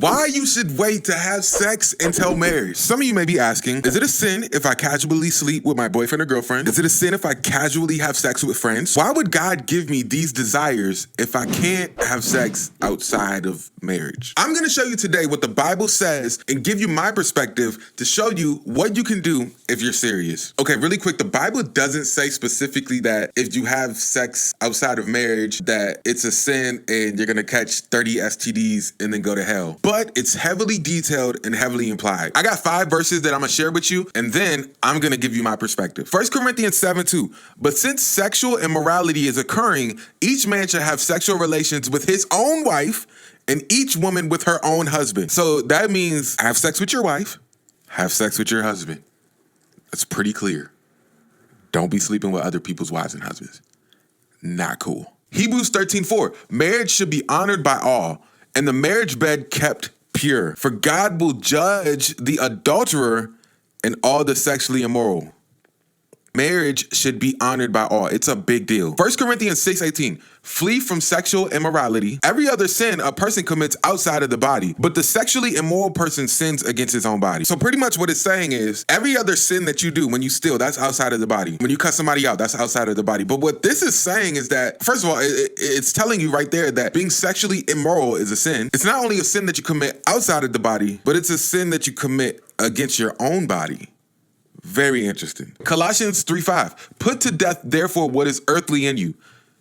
Why you should wait to have sex until marriage. Some of you may be asking, is it a sin if I casually sleep with my boyfriend or girlfriend? Is it a sin if I casually have sex with friends? Why would God give me these desires if I can't have sex outside of marriage? I'm gonna show you today what the Bible says and give you my perspective to show you what you can do if you're serious. Okay, really quick, the Bible doesn't say specifically that if you have sex outside of marriage that it's a sin and you're gonna catch 30 STDs and then go to hell. But it's heavily detailed and heavily implied. I got 5 verses that I'm gonna share with you, and then I'm gonna give you my perspective. 1 Corinthians 7:2. But since sexual immorality is occurring, each man should have sexual relations with his own wife, and each woman with her own husband. So that means have sex with your wife, have sex with your husband. That's pretty clear. Don't be sleeping with other people's wives and husbands. Not cool. Hebrews 13:4. Marriage should be honored by all, and the marriage bed kept pure. For God will judge the adulterer and all the sexually immoral. Marriage should be honored by all. It's a big deal. 1 Corinthians 6:18. Flee from sexual immorality. Every other sin a person commits outside of the body, but the sexually immoral person sins against his own body. So pretty much what it's saying is every other sin that you do when you steal, that's outside of the body. When you cut somebody out, that's outside of the body. But what this is saying is that, first of all, it's telling you right there that being sexually immoral is a sin. It's not only a sin that you commit outside of the body, but it's a sin that you commit against your own body. Very interesting. Colossians 3:5. Put to death, therefore, what is earthly in you.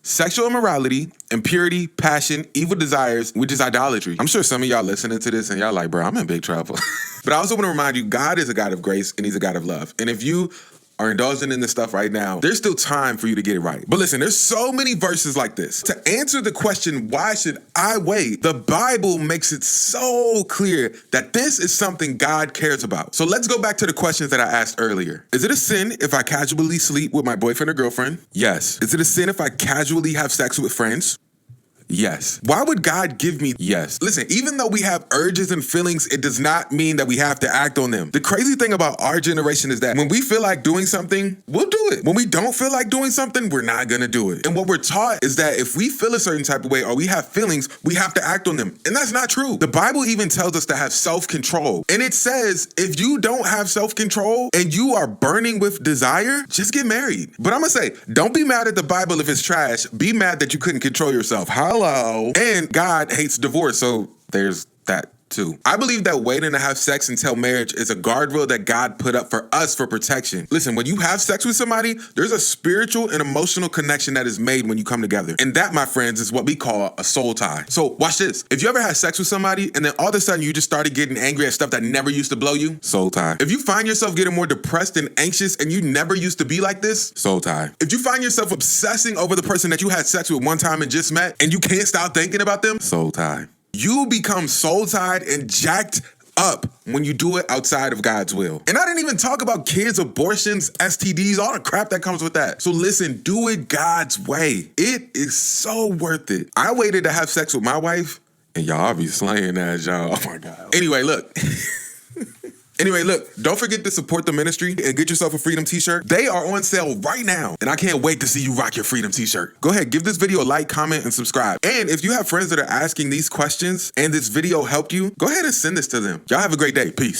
Sexual immorality, impurity, passion, evil desires, which is idolatry. I'm sure some of y'all listening to this and y'all like, bro, I'm in big trouble. But I also want to remind you, God is a God of grace and he's a God of love. And if you are indulging in this stuff right now, there's still time for you to get it right. But listen, there's so many verses like this. To answer the question, why should I wait? The Bible makes it so clear that this is something God cares about. So let's go back to the questions that I asked earlier. Is it a sin if I casually sleep with my boyfriend or girlfriend? Yes. Is it a sin if I casually have sex with friends? Yes. Why would God give me? Yes. Listen, even though we have urges and feelings, it does not mean that we have to act on them. The crazy thing about our generation is that when we feel like doing something, we'll do it. When we don't feel like doing something, we're not gonna do it. And what we're taught is that if we feel a certain type of way or we have feelings, we have to act on them. And that's not true. The Bible even tells us to have self-control. And it says, if you don't have self-control and you are burning with desire, just get married. But I'm gonna say, don't be mad at the Bible if it's trash. Be mad that you couldn't control yourself. Hello. And God hates divorce, so there's that too. I believe that waiting to have sex until marriage is a guardrail that God put up for us for protection. Listen, when you have sex with somebody, there's a spiritual and emotional connection that is made when you come together. And that, my friends, is what we call a soul tie. So watch this. If you ever had sex with somebody and then all of a sudden you just started getting angry at stuff that never used to blow you, soul tie. If you find yourself getting more depressed and anxious and you never used to be like this, soul tie. If you find yourself obsessing over the person that you had sex with one time and just met and you can't stop thinking about them, soul tie. You become soul-tied and jacked up when you do it outside of God's will. And I didn't even talk about kids, abortions, STDs, all the crap that comes with that. So listen, do it God's way. It is so worth it. I waited to have sex with my wife, and y'all be slaying that, y'all. Oh my God. Anyway, look. Don't forget to support the ministry and get yourself a Freedom t-shirt. They are on sale right now, and I can't wait to see you rock your Freedom t-shirt. Go ahead, give this video a like, comment, and subscribe. And if you have friends that are asking these questions and this video helped you, go ahead and send this to them. Y'all have a great day. Peace.